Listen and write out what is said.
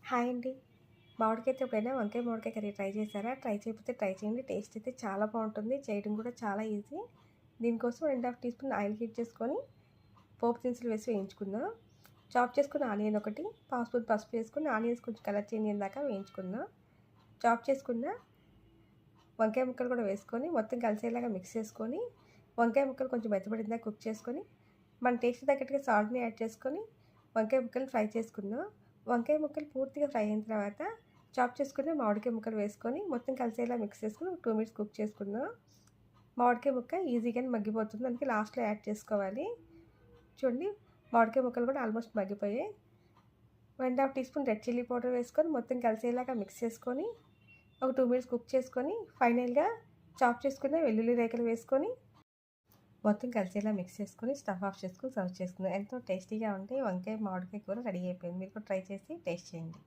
Hi అండి. మామిడికాయతో ఎప్పుడైనా మామిడికాయ కర్రీ ట్రై చేశారా? ట్రై చేయకపోతే ట్రై చేయండి. టేస్ట్ అయితే చాలా బావుంటుంది. చేయడం కూడా చాలా ఈజీ. దీనికోసం 2½ టీ స్పూన్ ఆయిల్ హీట్ చేసుకొని పోపు దినుసులు వేసి వేయించుకుందాం. చాప్ చేసుకున్న ఆనియన్ ఒకటి, పావు స్పూన్ పసుపు వేసుకొని ఆనియన్స్ కొంచెం కలర్ చేంజ్ అయ్యేదాక వేయించుకుందాం. చాప్ చేసుకున్న వంకాయ ముక్కలు కూడా వేసుకొని మొత్తం కలిసేలాగా మిక్స్ చేసుకొని వంకాయ ముక్కలు కొంచెం మెత్తబడిందాక కుక్ చేసుకొని మన టేస్ట్ తగ్గట్టుగా సాల్ట్‌ని యాడ్ చేసుకొని వంకాయ ముక్కలు ఫ్రై చేసుకుందాం. వంకాయ ముక్కలు పూర్తిగా ఫ్రై అయిన తర్వాత చాప్ చేసుకున్న మామిడికాయ ముక్కలు వేసుకొని మొత్తం కలిసేలా మిక్స్ చేసుకొని 2 మినిట్స్ కుక్ చేసుకుందాం. మామిడికాయ ముక్క ఈజీగానే మగ్గిపోతుంది. అందుకే లాస్ట్‌లో యాడ్ చేసుకోవాలి. చూడండి, మామిడికాయ ముక్కలు కూడా ఆల్మోస్ట్ మగ్గిపోయాయి. 1½ teaspoon red chilli powder వేసుకొని మొత్తం కలిసేలాగా మిక్స్ చేసుకొని ఒక 2 మినిట్స్ కుక్ చేసుకొని ఫైనల్‌గా చాప్ చేసుకున్న వెల్లుల్లి రేఖలు వేసుకొని మొత్తం కలిసేలా మిక్స్ చేసుకొని స్టవ్ ఆఫ్ చేసుకొని సర్వ్ చేసుకుందాం. ఎంతో టేస్టీగా ఉంటే వంకాయ మామిడికాయ కూర రెడీ అయిపోయింది. మీరు కూడా ట్రై చేసి టేస్ట్ చేయండి.